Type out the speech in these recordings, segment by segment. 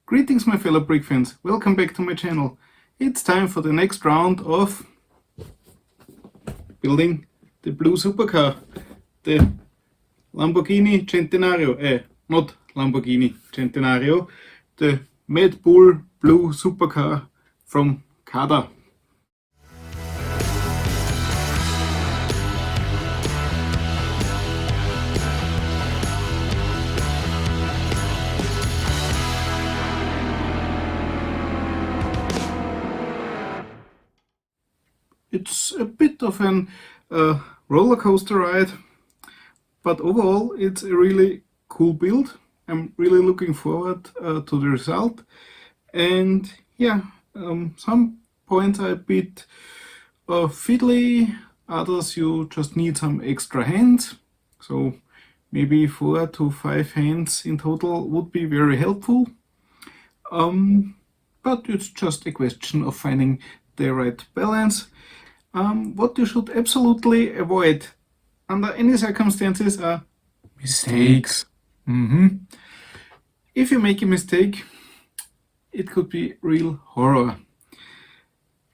Greetings my fellow brick fans, welcome back to my channel. It's time for the next round of building the blue supercar, the Lamborghini Centenario, not Lamborghini Centenario, the Mad Bull blue supercar from Cada. It's a bit of an roller coaster ride, but overall it's a really cool build. I'm really looking forward to the result. And yeah, some points are a bit fiddly, others you just need some extra hands. So maybe 4 to 5 hands in total would be very helpful. But it's just a question of finding the right balance. What you should absolutely avoid under any circumstances are mistakes. If you make a mistake, it could be real horror.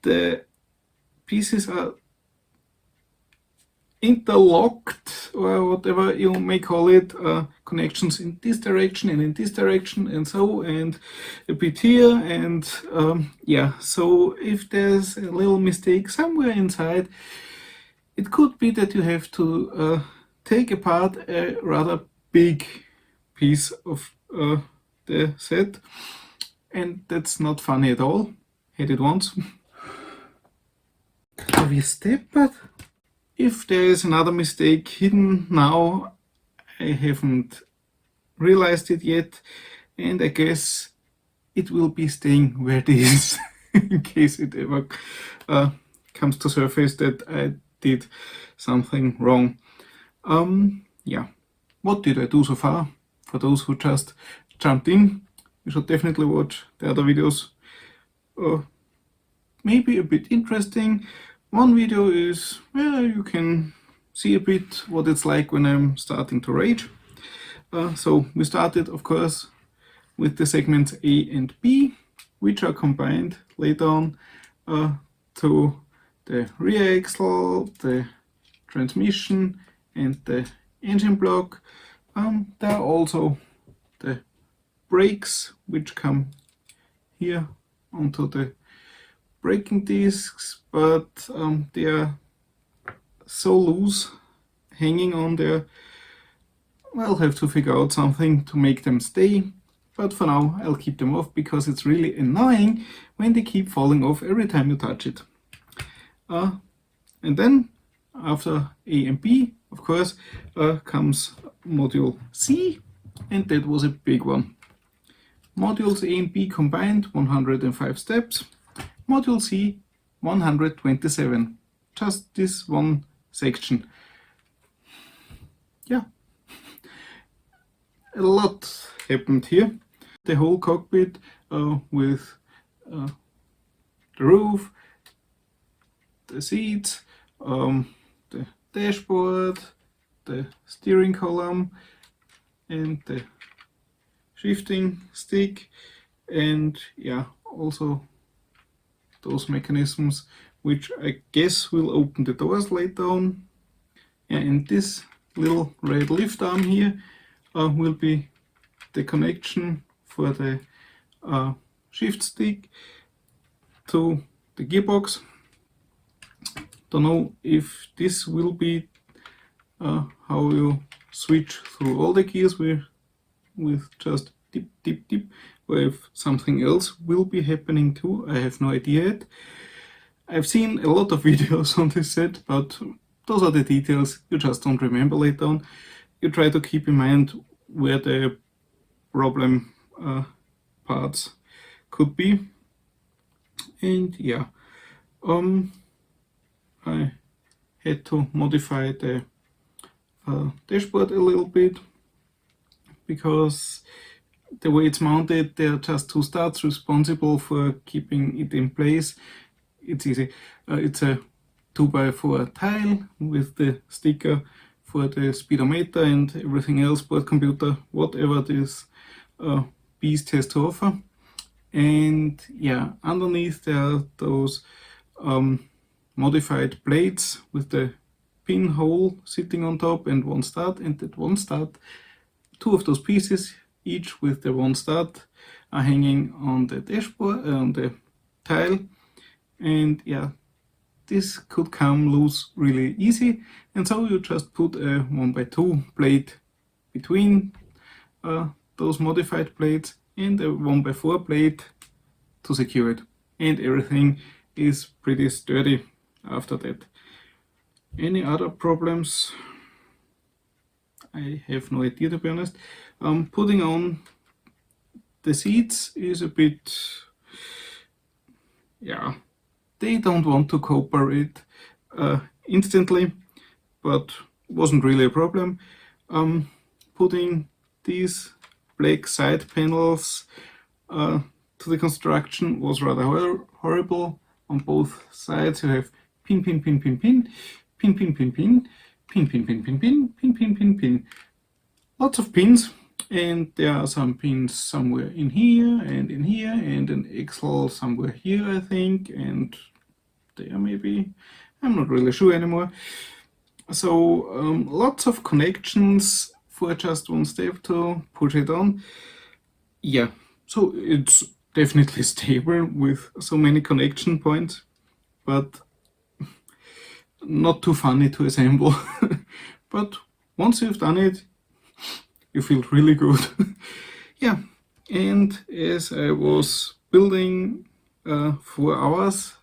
The pieces are interlocked, or whatever you may call it, connections in this direction and in this direction and so, and a bit here, and yeah, so if there's a little mistake somewhere inside, it could be that you have to take apart a rather big piece of the set, and that's not funny at all. Had it once. Heavy step, but if there is another mistake hidden now, I haven't realized it yet, and I guess it will be staying where it is in case it ever comes to surface that I did something wrong. Yeah, what did I do so far? For those who just jumped in, you should definitely watch the other videos. Maybe a bit interesting. One video is where you can see a bit what it's like when I'm starting to rage. So we started, of course, with the segments A and B, which are combined later on to the rear axle, the transmission and the engine block. There are also the brakes, which come here onto the braking discs, but they are so loose hanging on there. I'll have to figure out something to make them stay, but for now I'll keep them off because it's really annoying when they keep falling off every time you touch it. And then after A and B, of course, comes module C, and that was a big one. Modules A and B combined, 105 steps. Module C, 127. Just this one section. Yeah. A lot happened here. The whole cockpit with the roof, the seats, the dashboard, the steering column and the shifting stick, and yeah, also those mechanisms which I guess will open the doors later on. And this little red lift arm here will be the connection for the shift stick to the gearbox. Don't know if this will be how you switch through all the gears with just dip, dip, dip, or if something else will be happening too. I have no idea yet. I've seen a lot of videos on this set, but those are the details you just don't remember later on. You try to keep in mind where the problem parts could be. And yeah, I had to modify the dashboard a little bit, because the way it's mounted, there are just 2 studs responsible for keeping it in place. It's easy. It's a 2x4 tile with the sticker for the speedometer and everything else, board computer, whatever this beast has to offer. And yeah, underneath there are those modified plates with the pinhole sitting on top and one stud, and that one stud, two of those pieces, each with the one stud, are hanging on the dashboard, on the tile. And yeah, this could come loose really easy, and so you just put a 1x2 plate between those modified plates and a 1x4 plate to secure it, and everything is pretty sturdy after that. Any other problems? I have no idea, to be honest. Putting on the seats is a bit, yeah, they don't want to cooperate instantly, but wasn't really a problem. Putting these black side panels to the construction was rather horrible. On both sides you have pin, pin, pin, pin, pin, pin, pin, pin, pin, pin, pin, pin, pin, pin, pin, pin, pin, pin. Lots of pins, and there are some pins somewhere in here and in here, and an axle somewhere here, I think, and there maybe. I'm not really sure anymore. So lots of connections for just one step to push it on. Yeah, so it's definitely stable with so many connection points, but not too funny to assemble. But once you've done it, you feel really good. Yeah, and as I was building 4 hours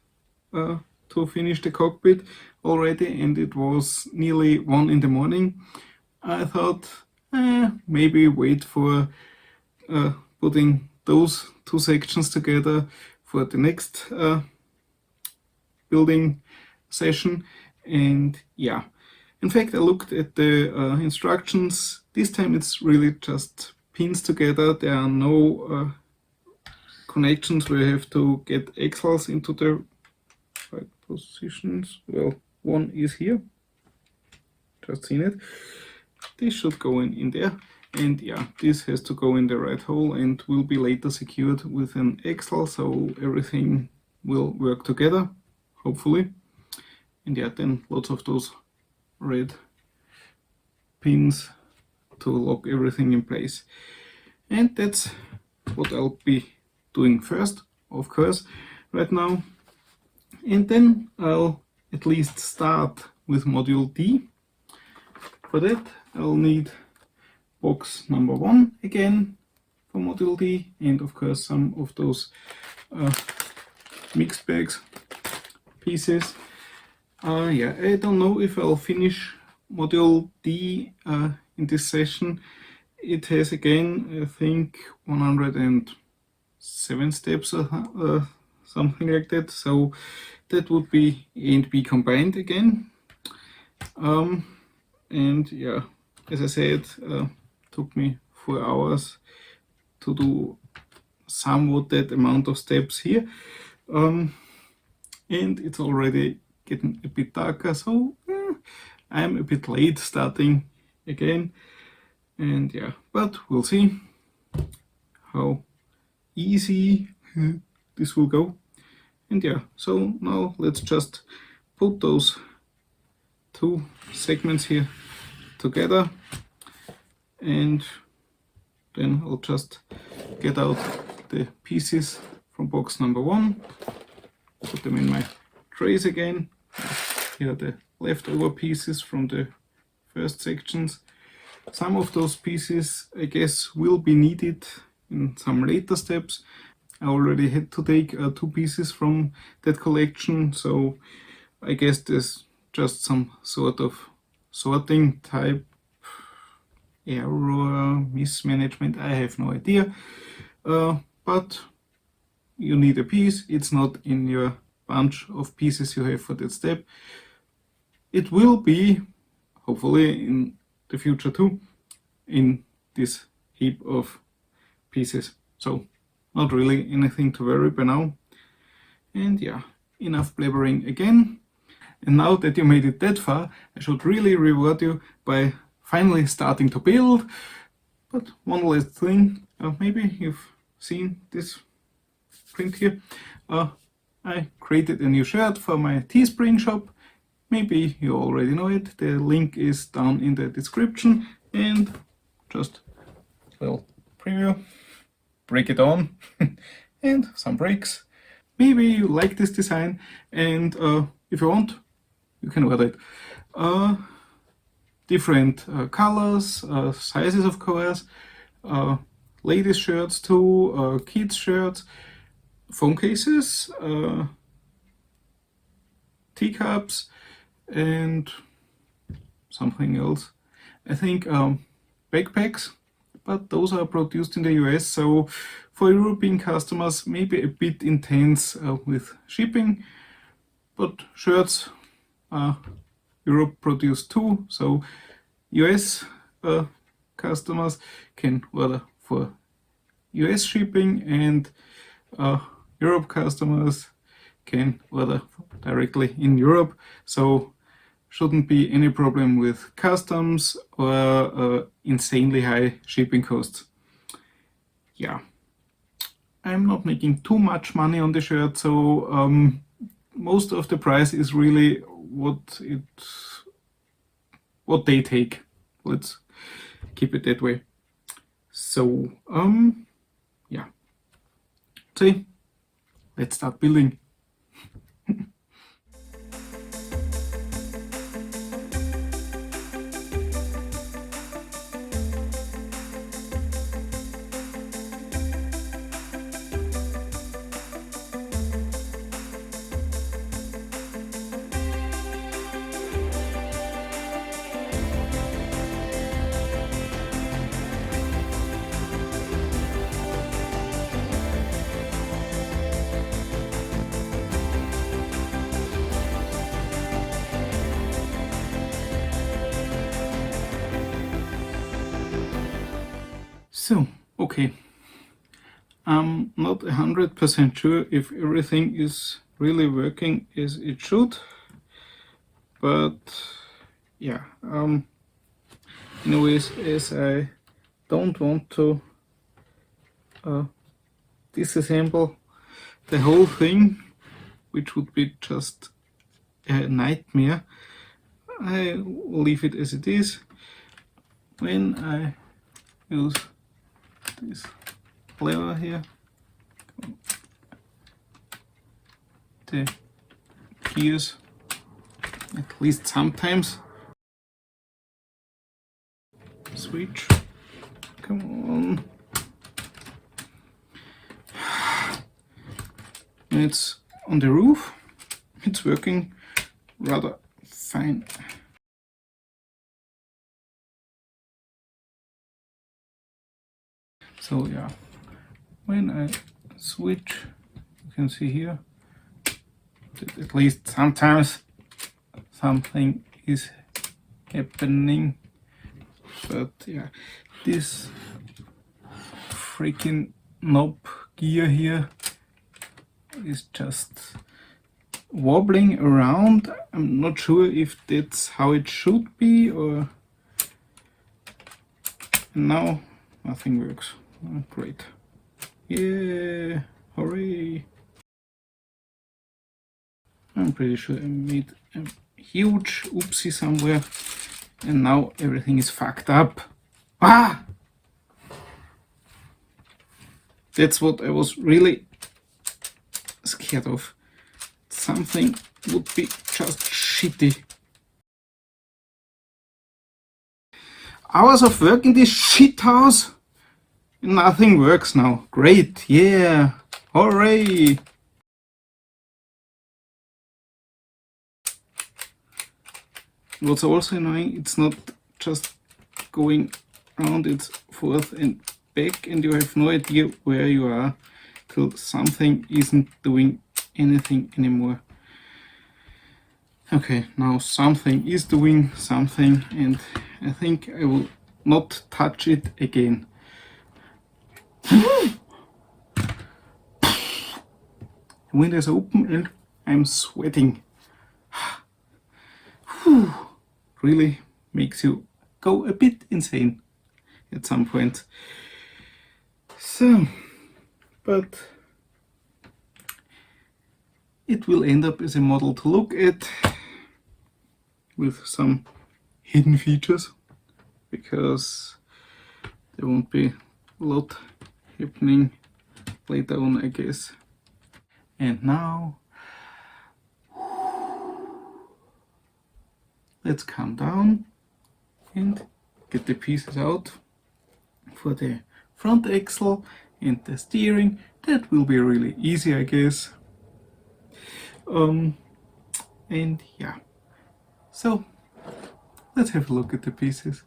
to finish the cockpit already, and it was nearly 1 in the morning, I thought maybe wait for putting those 2 sections together for the next building session. And yeah, in fact I looked at the instructions. This time it's really just pins together. There are no connections where you have to get axles into the right positions. Well, one is here, just seen it. This should go in there, and yeah, this has to go in the right hole and will be later secured with an axle, so everything will work together, hopefully. And yeah, then lots of those red pins to lock everything in place. And that's what I'll be doing first, of course, right now. And then I'll at least start with module D. For that I'll need box number 1 again for module D, and of course some of those mixed bags pieces. Yeah, I don't know if I'll finish module D in this session. It has again, I think, 107 steps or something like that, so that would be A and B combined again. And yeah, as I said, took me 4 hours to do somewhat that amount of steps here, and it's already getting a bit darker, so I'm a bit late starting again. And yeah, but we'll see how easy this will go. And yeah, so now let's just put those 2 segments here together, and then I'll just get out the pieces from box number 1, put them in my trays again. Here are the leftover pieces from the first sections. Some of those pieces, I guess, will be needed in some later steps. I already had to take 2 pieces from that collection, so I guess there's just some sort of sorting type error, mismanagement, I have no idea. But you need a piece, it's not in your bunch of pieces you have for that step. It will be, hopefully in the future too, in this heap of pieces. So not really anything to worry by now. And yeah, enough blabbering again. And now that you made it that far, I should really reward you by finally starting to build. But one last thing, maybe you've seen this print here. I created a new shirt for my Teespring shop. Maybe you already know it. The link is down in the description. And just a little preview. Break it on and some breaks. Maybe you like this design, and if you want, you can order it. Different colors, sizes of course, ladies shirts too, kids shirts, phone cases, teacups, and something else. I think backpacks, but those are produced in the US, so for European customers maybe a bit intense with shipping, but shirts are Europe produced too, so US customers can order for US shipping, and Europe customers can order directly in Europe, so shouldn't be any problem with customs or insanely high shipping costs. Yeah, I'm not making too much money on the shirt, so most of the price is really what they take. Let's keep it that way. So yeah, see, let's start building. So, okay, I'm not 100% sure if everything is really working as it should, but yeah, anyways, as I don't want to disassemble the whole thing, which would be just a nightmare, I will leave it as it is. When I use this lever here, the gears, at least sometimes, switch, come on, when it's on the roof, it's working rather fine. So yeah, when I switch, you can see here that at least sometimes something is happening. But yeah, this freaking knob gear here is just wobbling around. I'm not sure if that's how it should be, or now nothing works. Oh, great. Yeah, hooray. I'm pretty sure I made a huge oopsie somewhere, and now everything is fucked up. Ah! That's what I was really scared of. Something would be just shitty. Hours of work in this shit house? Nothing works now. Great, yeah, hooray! What's also annoying, it's not just going around, it's forth and back, and you have no idea where you are till something isn't doing anything anymore. Okay, now something is doing something, and I think I will not touch it again. The window is open and I'm sweating. Really makes you go a bit insane at some point. So, but it will end up as a model to look at with some hidden features, because there won't be a lot happening later on, I guess. And now let's calm down and get the pieces out for the front axle and the steering. That will be really easy, I guess. And yeah, so let's have a look at the pieces.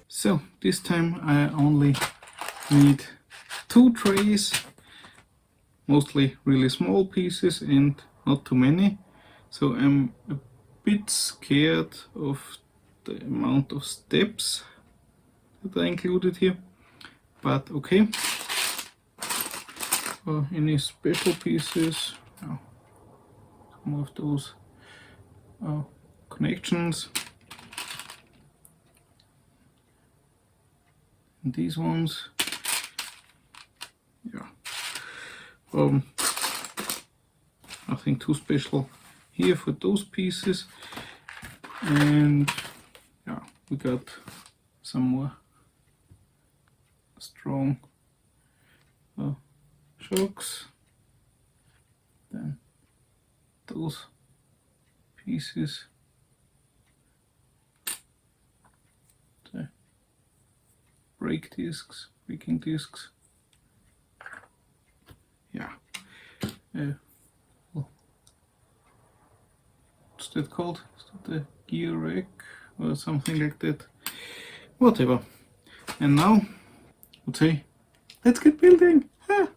So this time I only need 2 trays, mostly really small pieces and not too many. So I'm a bit scared of the amount of steps that I included here, but okay. Any special pieces, some of those connections. And these ones, yeah, nothing too special here for those pieces. And yeah, we got some more strong shocks. Then those pieces, the brake discs, braking discs. Yeah. What's that called? Is that the gear rack or something like that? Whatever. And now, I would say, let's get building! Ah.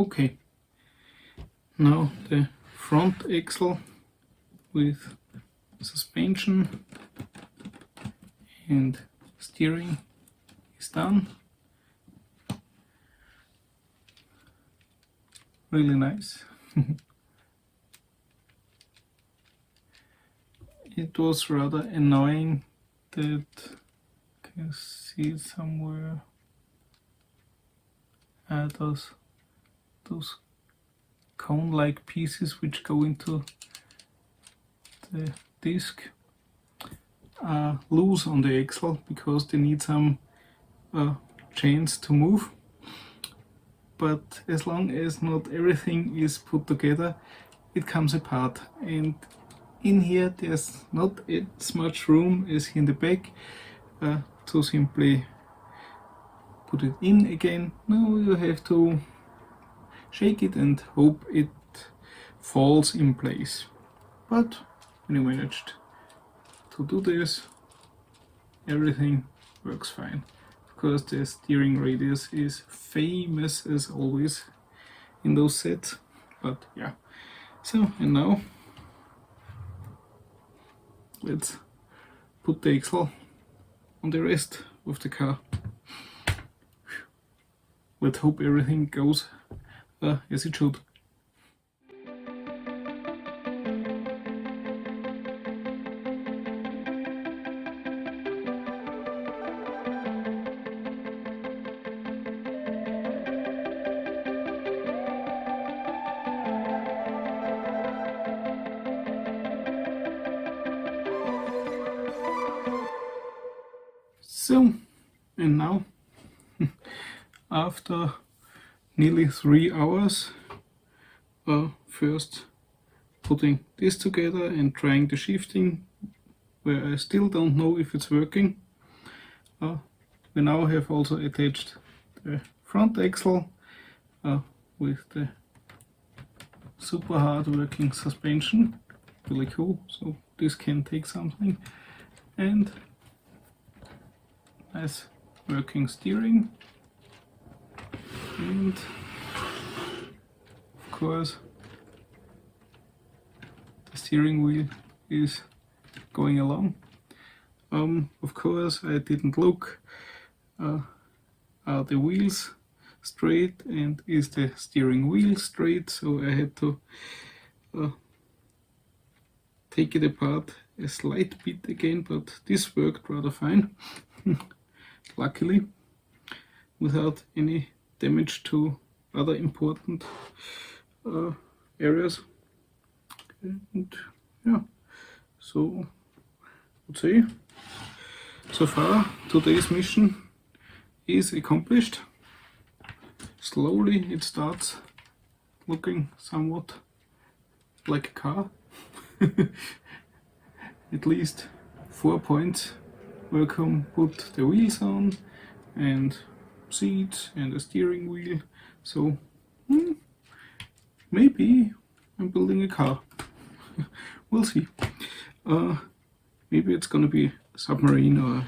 Okay, now the front axle with suspension and steering is done. Really nice. It was rather annoying that, can you see it somewhere? Those cone-like pieces which go into the disc are loose on the axle because they need some chains to move. But as long as not everything is put together, it comes apart. And in here there's not as much room as in the back to simply put it in again. Now you have to shake it and hope it falls in place. But when you managed to do this, everything works fine. Of course, the steering radius is famous as always in those sets, but yeah. So, and now let's put the axle on the rest of the car. Let's hope everything goes as it should. So, and now, after nearly 3 hours, first putting this together and trying the shifting, where I still don't know if it's working, we now have also attached the front axle with the super hard working suspension, really cool, so this can take something, and nice working steering, and of course the steering wheel is going along. Of course I didn't look, are the wheels straight and is the steering wheel straight, so I had to take it apart a slight bit again, but this worked rather fine. Luckily, without any damage to other important areas. And yeah, so I would say so far today's mission is accomplished. Slowly it starts looking somewhat like a car. At least 4 points. Welcome, put the wheels on and seats and the steering wheel. So maybe I'm building a car. We'll see. Maybe it's gonna be a submarine or a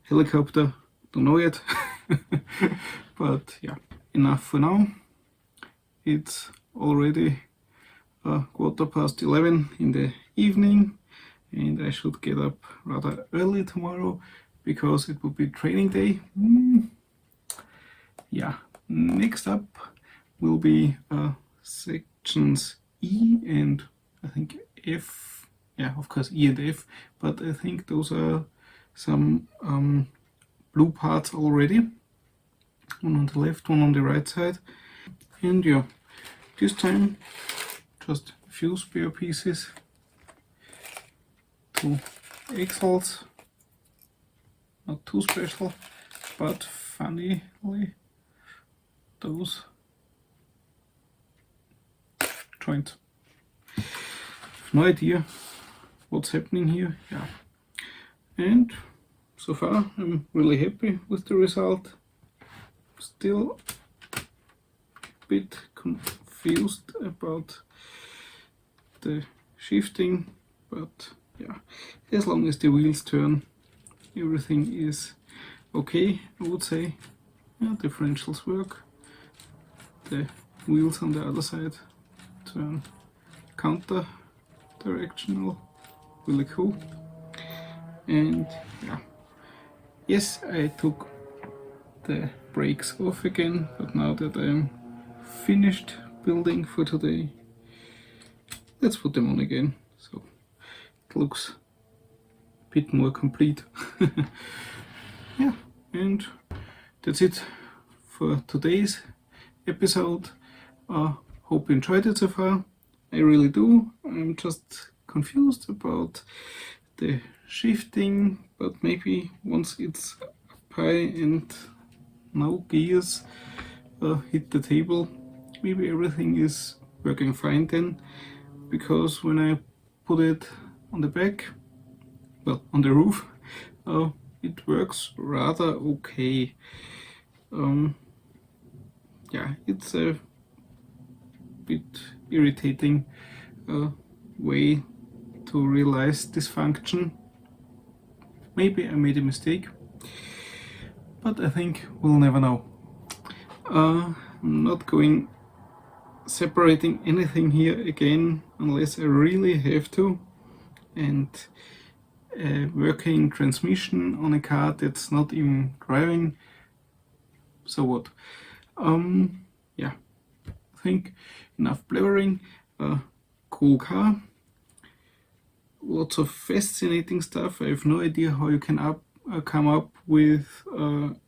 helicopter. Don't know yet. But yeah, enough for now. It's already 11:15 in the evening. And I should get up rather early tomorrow because it will be training day. Yeah, next up will be sections E and I think F. Yeah, of course E and F, but I think those are some blue parts already. One on the left, one on the right side. And yeah, this time just a few spare pieces. 2 axles, not too special, but funnily those joints. No idea what's happening here. Yeah, and so far I'm really happy with the result. Still a bit confused about the shifting, but yeah, as long as the wheels turn, everything is okay, I would say. Yeah, differentials work, the wheels on the other side turn counter directional, really cool. And yeah, yes, I took the brakes off again, but now that I'm finished building for today, let's put them on again, so it looks a bit more complete. Yeah, and that's it for today's episode. Hope you enjoyed it so far. I really do. I'm just confused about the shifting, but maybe once it's up high and no gears hit the table, maybe everything is working fine then, because when I put it on the back, well, on the roof, it works rather okay. Yeah, it's a bit irritating way to realize this function. Maybe I made a mistake, but I think we'll never know. I'm not going separating anything here again unless I really have to, and a working transmission on a car that's not even driving, so what? Yeah, I think enough blabbering. Cool car, lots of fascinating stuff. I have no idea how you can come up with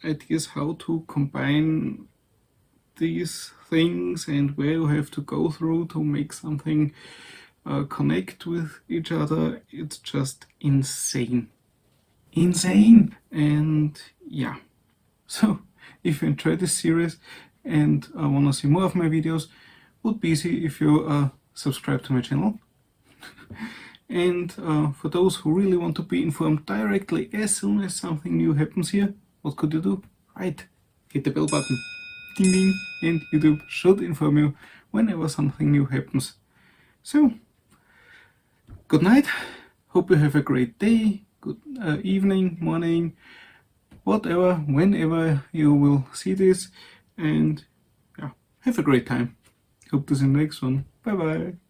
ideas how to combine these things and where you have to go through to make something connect with each other. It's just insane. And yeah, so if you enjoyed this series and want to see more of my videos, would be easy if you subscribe to my channel. And for those who really want to be informed directly as soon as something new happens here, what could you do? Right, hit the bell button, ding ding, and YouTube should inform you whenever something new happens. So, good night, hope you have a great day, good evening, morning, whatever, whenever you will see this, and yeah, have a great time. Hope to see you in the next one. Bye bye.